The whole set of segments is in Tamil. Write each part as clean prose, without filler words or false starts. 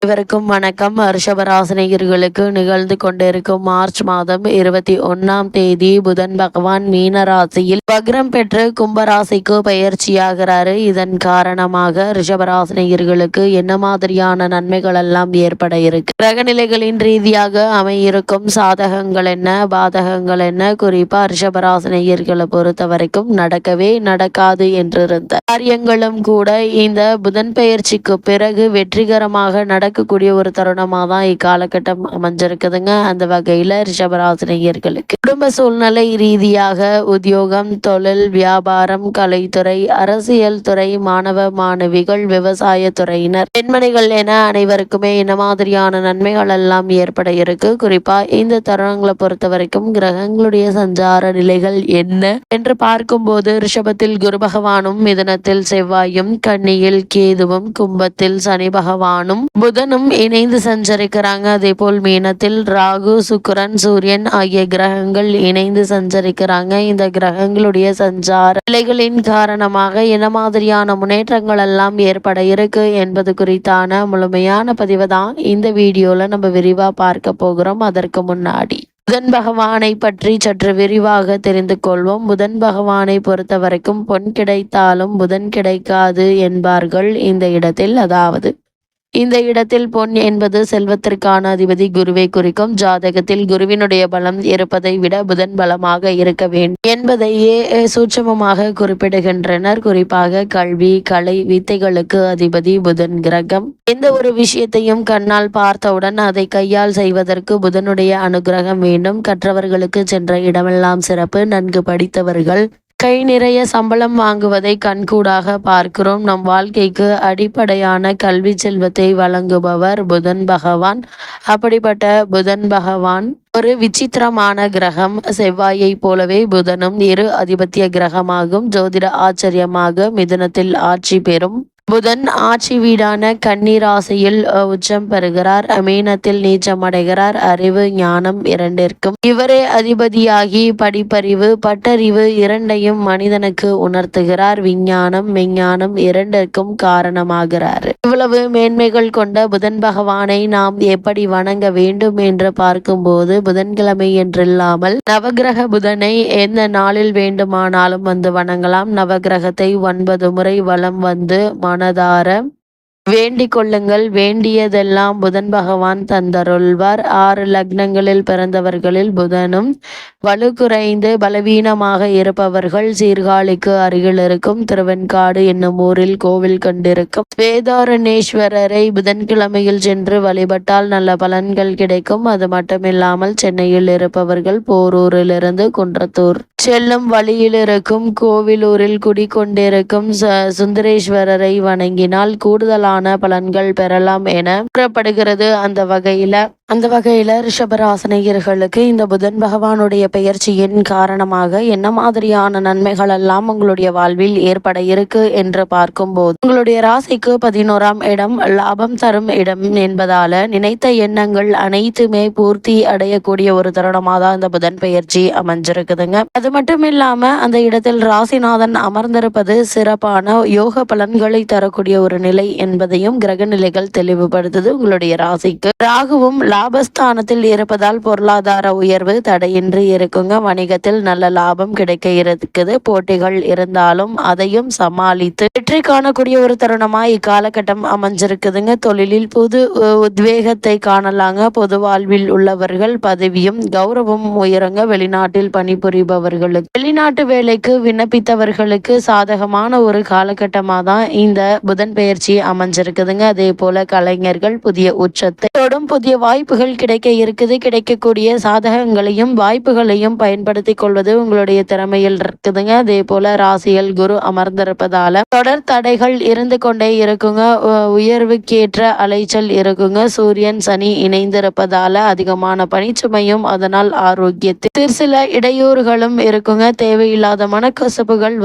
இவருக்கும் வணக்கம். ரிஷபராசினியர்களுக்கு நிகழ்ந்து கொண்டிருக்கும் மார்ச் மாதம் 21ஆம் தேதி புதன் பகவான் மீன ராசியில் வக்ரம் பெற்று கும்பராசிக்கு பயிற்சியாகிறாரு. இதன் காரணமாக ரிஷபராசினியர்களுக்கு என்ன மாதிரியான நன்மைகள் எல்லாம் ஏற்பட இருக்கு, கிரகநிலைகளின் ரீதியாக அமையிருக்கும் சாதகங்கள் என்ன, பாதகங்கள் என்ன, குறிப்பா ரிஷபராசினியர்களை பொறுத்த வரைக்கும் நடக்கவே நடக்காது என்றிருந்த காரியங்களும் கூட இந்த புதன் பயிற்சிக்கு பிறகு வெற்றிகரமாக நடக்கக்கூடிய ஒரு தருணமாக தான் இக்காலகட்டம் அமைஞ்சிருக்குதுங்க. அந்த வகையில் ரிஷபராசினியர்களுக்கு குடும்ப சூழ்நிலை ரீதியாக உத்தியோகம், தொழில், வியாபாரம், கலைத்துறை, அரசியல் துறை, மாணவ மாணவிகள், விவசாய துறையினர், பெண்மணிகள் என அனைவருக்குமே என்ன மாதிரியான நன்மைகள் எல்லாம் ஏற்பட இருக்கு. குறிப்பா இந்த தருணங்களை பொறுத்த வரைக்கும் கிரகங்களுடைய சஞ்சார நிலைகள் என்ன என்று பார்க்கும்போது ரிஷபத்தில் குரு பகவானும், மிதுனத்தில் செவ்வாயும், கன்னியில் கேதுவும், கும்பத்தில் சனி பகவானும் புதனும் இணைந்து சஞ்சரிக்கிறாங்க. அதே போல் மீனத்தில் ராகு, சுக்கிரன், சூரியன் ஆகிய கிரகங்கள் இணைந்து சஞ்சரிக்கிறாங்க. இந்த கிரகங்களுடைய சஞ்சார நிலைகளின் காரணமாக என்ன மாதிரியான முன்னேற்றங்கள் எல்லாம் ஏற்பட இருக்கு என்பது குறித்தான முழுமையான பதிவை தான் இந்த வீடியோல நம்ம விரிவா பார்க்க போகிறோம். அதற்கு முன்னாடி புதன் பகவானை பற்றி சற்று விரிவாக தெரிந்து கொள்வோம். புதன் பகவானை பொறுத்த வரைக்கும் பொன் கிடைத்தாலும் புதன் கிடைக்காது என்பார்கள் இந்த இடத்தில். அதாவது இந்த இடத்தில் பொன் என்பது செல்வத்திற்கான அதிபதி குருவை குறிக்கும். ஜாதகத்தில் குருவினுடைய பலம் இருப்பதை விட புதன் பலமாக இருக்க வேண்டும் என்பதையே சூட்சமமாக குறிப்பிடுகின்றனர். குறிப்பாக கல்வி, கலை, வித்தைகளுக்கு அதிபதி புதன் கிரகம். எந்த ஒரு விஷயத்தையும் கண்ணால் பார்த்தவுடன் அதை கையால் செய்வதற்கு புதனுடைய அனுகிரகம் வேண்டும். கற்றவர்களுக்கு சென்ற இடமெல்லாம் சிறப்பு. நன்கு படித்தவர்கள் கை நிறைய சம்பளம் வாங்குவதை கண்கூடாக பார்க்கிறோம். நம் வாழ்க்கைக்கு அடிப்படையான கல்வி செல்வத்தை வழங்குபவர் புதன் பகவான். அப்படிப்பட்ட புதன் பகவான் ஒரு விசித்திரமான கிரகம். செவ்வாயை போலவே புதனும் இரு அதிபத்திய கிரகமாகும். ஜோதிட ஆச்சரியமாக மிதுனத்தில் ஆட்சி பெறும் புதன் ஆட்சி வீடான கன்னி ராசியில் உச்சம் பெறுகிறார். மீனத்தில் நீச்சம் அடைகிறார். அறிவு, ஞானம் இரண்டிற்கும் இவரே அதிபதியாகி படிப்பறிவு, பட்டறிவு இரண்டையும் மனிதனுக்கு உணர்த்துகிறார். விஞ்ஞானம், மெஞ்ஞானம் இரண்டிற்கும் காரணமாகிறார். இவ்வளவு மேன்மைகள் கொண்ட புதன் பகவானை நாம் எப்படி வணங்க வேண்டும் என்று பார்க்கும்போது புதன்கிழமை என்றில்லாமல் நவகிரக புதனை எந்த நாளில் வேண்டுமானாலும் வந்து வணங்கலாம். நவகிரகத்தை 9 முறை வலம் வந்து மனதார வேண்டிக் கொள்ளுங்கள். வேண்டியதெல்லாம் புதன் பகவான் தந்தருள்வார். 6 லக்னங்களில் பிறந்தவர்களில் புதனும் வலு குறைந்து பலவீனமாக இருப்பவர்கள் சீர்காழிக்கு அருகில் இருக்கும் திருவெண்காடு என்னும் ஊரில் கோவில் கண்டிருக்கும் வேதாரண்யேஸ்வரரை புதன்கிழமையில் சென்று வழிபட்டால் நல்ல பலன்கள் கிடைக்கும். அது மட்டுமில்லாமல் சென்னையில் இருப்பவர்கள் போரூரிலிருந்து குன்றத்தூர் செல்லும் வழியில் இருக்கும் கோவிலூரில் குடிக்கொண்டிருக்கும் சுந்தரேஸ்வரரை வணங்கினால் கூடுதலான பலன்கள் பெறலாம் என கூறப்படுகிறது. அந்த வகையில ரிஷபராசினியர்களுக்கு இந்த புதன் பகவானுடைய பெயர்ச்சியின் காரணமாக என்ன மாதிரியான நன்மைகள் எல்லாம் உங்களுடைய வாழ்வில் ஏற்பட இருக்கு என்று பார்க்கும்போது உங்களுடைய ராசிக்கு 11ஆம் இடம் லாபம் தரும் இடம் என்பதால நினைத்த எண்ணங்கள் அனைத்துமே பூர்த்தி அடையக்கூடிய ஒரு தருணமாக தான் இந்த புதன் பெயர்ச்சி அமைஞ்சிருக்குதுங்க. அது மட்டும் இல்லாம அந்த இடத்தில் ராசிநாதன் அமர்ந்திருப்பது சிறப்பான யோக பலன்களை தரக்கூடிய ஒரு நிலை என்பதையும் கிரக நிலைகள் தெளிவுபடுத்துது. உங்களுடைய ராசிக்கு ராகுவும் லாபஸ்தானத்தில் இருப்பதால் பொருளாதார உயர்வு தடையின்றி இருக்குங்க. வணிகத்தில் நல்ல லாபம் கிடைக்க இருக்குது. போட்டிகள் இருந்தாலும் அதையும் சமாளித்து வெற்றி காணக்கூடிய ஒரு தருணமா இக்காலகட்டம் அமைஞ்சிருக்குதுங்க. தொழிலில் புது உத்வேகத்தை காணலாங்க. பொது வாழ்வில் உள்ளவர்கள் பதவியும் கௌரவம் உயருங்க. வெளிநாட்டில் பணிபுரிபவர்களுக்கு, வெளிநாட்டு வேலைக்கு விண்ணப்பித்தவர்களுக்கு சாதகமான ஒரு காலகட்டமாக தான் இந்த புதன் பெயர்ச்சி அமைஞ்சிருக்குதுங்க. அதே போல கலைஞர்கள் புதிய உச்சத்தை தொடும் புதிய வாய்ப்புகள் கிடைக்க இருக்குது. கிடைக்கக்கூடிய சாதகங்களையும் வாய்ப்புகளையும் பயன்படுத்தி கொள்வது உங்களுடைய திறமையில் இருக்குதுங்க. அதே போல ராசியில் குரு அமர்ந்திருப்பதால தொடர் தடைகள் இருந்து கொண்டே இருக்குங்க. உயர்வுக்கேற்ற அலைச்சல் இருக்குங்க. சூரியன் சனி இணைந்திருப்பதால அதிகமான பணிச்சுமையும் அதனால் ஆரோக்கியத்தில் சில இடையூறுகளும் இருக்குங்க. தேவையில்லாத மனக்கசப்புகள்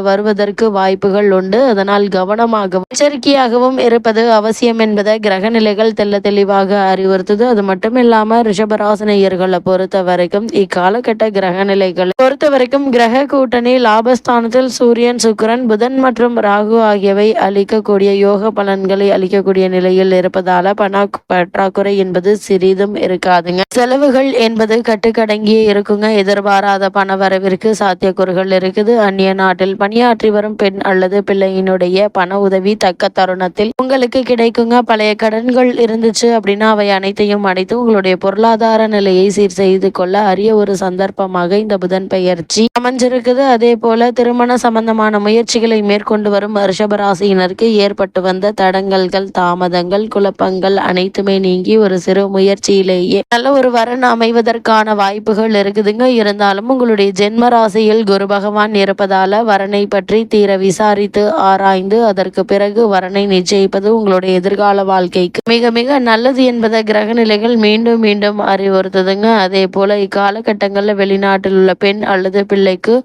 வருவதற்கு வாய்ப்புகள் உண்டு. அதனால் கவனமாகவும் எச்சரிக்கையாகவும் இருப்பது அவசியம் என்பதை கிரக நிலைகள் தெல்ல தெளிவாக அறிவுறுத்த அறிவுறுத்துது. அது மட்டும் இல்லாம ரிஷபராசினியர்களை பொறுத்த வரைக்கும் இக்காலகட்ட கிரக நிலைகளை பொறுத்த வரைக்கும் கிரக கூட்டணி லாபஸ்தானத்தில் சூரியன், சுக்கிரன், புதன் மற்றும் ராகு ஆகியவை அளிக்கக்கூடிய யோக பலன்களை அளிக்கக்கூடிய நிலையில் இருப்பதால பண பற்றாக்குறை என்பது சிறிதும் இருக்காதுங்க. செலவுகள் என்பது கட்டுக்கடங்கியே இருக்குங்க. எதிர்பாராத பண வரவிற்கு சாத்தியக்கூறுகள் இருக்குது. அந்நிய நாட்டில் பணியாற்றி வரும் பெண் அல்லது பிள்ளையினுடைய பண உதவி தக்க தருணத்தில் உங்களுக்கு கிடைக்குங்க. பழைய கடன்கள் இருந்துச்சு அப்படின்னா அவை அனைத்தையும் அடைத்து உங்களுடைய பொருளாதார நிலையை சீர் செய்து கொள்ள அரிய ஒரு சந்தர்ப்பமாக இந்த புதன் பெயர்ச்சி அமைஞ்சிருக்குது. அதே போல திருமண சம்பந்தமான முயற்சிகளை மேற்கொண்டு வரும் ரிஷபராசியினருக்கு ஏற்பட்டு வந்த தடங்கல்கள், தாமதங்கள், குழப்பங்கள் அனைத்துமே நீங்கி ஒரு சிறு முயற்சியிலேயே நல்ல ஒரு வரன் அமைவதற்கான வாய்ப்புகள் இருக்குதுங்க. இருந்தாலும் உங்களுடைய ஜென்ம ராசியில் குரு பகவான் இருப்பதால வரனை பற்றி தீர விசாரித்து ஆராய்ந்து அதற்கு பிறகு வரனை நிச்சயிப்பது உங்களுடைய எதிர்கால வாழ்க்கைக்கு மிக மிக நல்லது என்பதை கிரக நிலைகள் மீண்டும் மீண்டும் அறிவுறுத்துதுங்க. அதே போல இக்காலகட்டங்களில் வெளிநாட்டில் உள்ள பெண் அல்லது பிள்ளைக்கு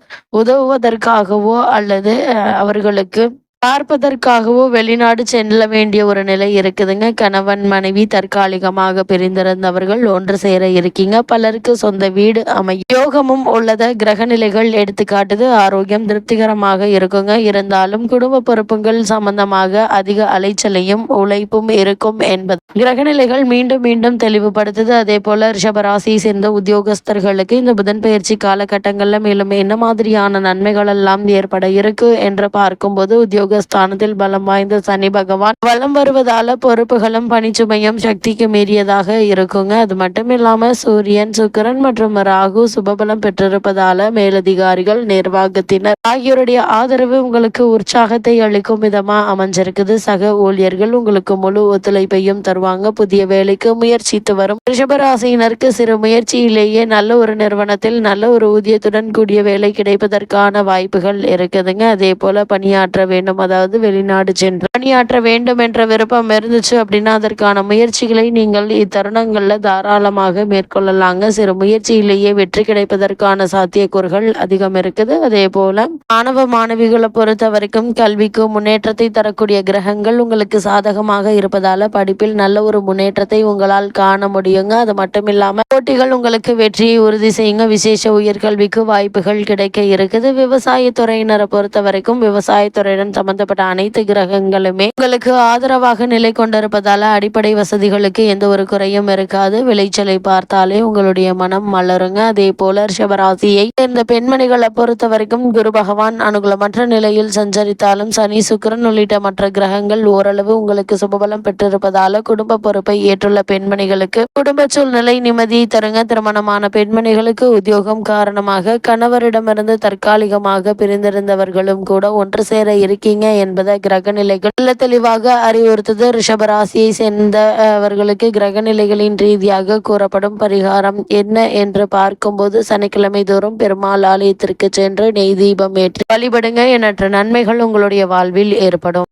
உதவுவதற்காகவோ அல்லது அவர்களுக்கு பார்ப்பதற்காகவோ வெளிநாடு செல்ல வேண்டிய ஒரு நிலை இருக்குதுங்க. கணவன் மனைவி தற்காலிகமாக பிரிந்திருந்தவர்கள் ஒன்று சேர இருக்கீங்க. பலருக்கு சொந்த வீடு அமையும் யோகமும் உள்ளத கிரக நிலைகள் எடுத்துக்காட்டுது. ஆரோக்கியம் திருப்திகரமாக இருக்குங்க. இருந்தாலும் குடும்ப பொறுப்புகள் சம்பந்தமாக அதிக அலைச்சலையும் உழைப்பும் இருக்கும் என்பது கிரக நிலைகள் மீண்டும் மீண்டும் தெளிவுபடுத்துது. அதே போல ரிஷபராசியை சேர்ந்த உத்தியோகஸ்தர்களுக்கு இந்த புதன் பயிற்சி காலகட்டங்கள்ல மேலும் என்ன மாதிரியான நன்மைகள் எல்லாம் ஏற்பட இருக்கு என்று பார்க்கும்போது ஸ்தானத்தில் பலம் வாய்ந்த சனி பகவான் வலம் வருவதால பொறுப்புகளும் பணிச்சுமையும் சக்திக்கு மீறியதாக இருக்குங்க. அது மட்டும் இல்லாம சூரியன், சுக்கிரன் மற்றும் ராகு சுபபலம் பெற்றிருப்பதால மேலதிகாரிகள், நிர்வாகத்தினர் ஆகியோருடைய ஆதரவு உங்களுக்கு உற்சாகத்தை அளிக்கும் விதமா அமைஞ்சிருக்குது. சக ஊழியர்கள் உங்களுக்கு முழு ஒத்துழைப்பையும் தருவாங்க. புதிய வேலைக்கு முயற்சித்து வரும் ரிஷபராசியினருக்கு சிறு முயற்சியிலேயே நல்ல ஒரு நிறுவனத்தில் நல்ல ஒரு ஊதியத்துடன் கூடிய வேலை கிடைப்பதற்கான வாய்ப்புகள் இருக்குதுங்க. அதே போல பணியாற்ற வேண்டும், அதாவது வெளிநாடு சென்று பணியாற்ற வேண்டும் என்ற விருப்பம் இருந்துச்சு அப்படின்னா அதற்கான முயற்சிகளை நீங்கள் இத்தருணங்கள்ல தாராளமாக மேற்கொள்ளலாங்க. சிறு முயற்சியிலேயே வெற்றி கிடைப்பதற்கான சாத்தியக்கூறுகள் அதிகம் இருக்குது. அதே போல மாணவ மாணவிகளை பொறுத்த வரைக்கும் கல்விக்கு முன்னேற்றத்தை தரக்கூடிய கிரகங்கள் உங்களுக்கு சாதகமாக இருப்பதால படிப்பில் நல்ல ஒரு முன்னேற்றத்தை உங்களால் காண முடியுங்க. அது மட்டும் இல்லாம போட்டிகள் உங்களுக்கு வெற்றியை உறுதி செய்யுங்க. விசேஷ உயர்கல்விக்கு வாய்ப்புகள் கிடைக்க இருக்குது. விவசாயத்துறையினரை பொறுத்த வரைக்கும் விவசாயத்துறையுடன் சம்பந்தப்பட்ட அனைத்து கிரகங்களுமே உங்களுக்கு ஆதரவாக நிலை கொண்டிருப்பதால அடிப்படை வசதிகளுக்கு எந்த ஒரு குறையும் இருக்காது. விளைச்சலை பார்த்தாலே உங்களுடைய மனம் மலருங்க. அதே போல ரிஷபராசியை சேர்ந்த பெண்மணிகளை பொறுத்த வரைக்கும் குரு பகவான் அனுகூலமற்ற நிலையில் சஞ்சரித்தாலும் சனி, சுக்கிரன் உள்ளிட்ட மற்ற கிரகங்கள் ஓரளவு உங்களுக்கு சுபபலம் பெற்றிருப்பதால குடும்ப பொறுப்பை ஏற்றுள்ள பெண்மணிகளுக்கு குடும்ப சூழ்நிலை நிம்மதியை தருங்க. திருமணமான பெண்மணிகளுக்கு உத்தியோகம் காரணமாக கணவரிடமிருந்து தற்காலிகமாக பிரிந்திருந்தவர்களும் கூட ஒன்று சேர இருக்கீங்க என்பதை கிரக நிலைகள் தெளிவாக அறிவுறுத்துது. ரிஷபராசியை சேர்ந்தவர்களுக்கு கிரக நிலைகளின் ரீதியாக கூறப்படும் பரிகாரம் என்ன என்று பார்க்கும்போது சனிக்கிழமை தோறும் பெருமாள் ஆலயத்திற்கு சென்று நெய் தீபம் ஏற்றி வழிபடுங்க. எண்ணற்ற நன்மைகள் உங்களுடைய வாழ்வில் ஏற்படும்.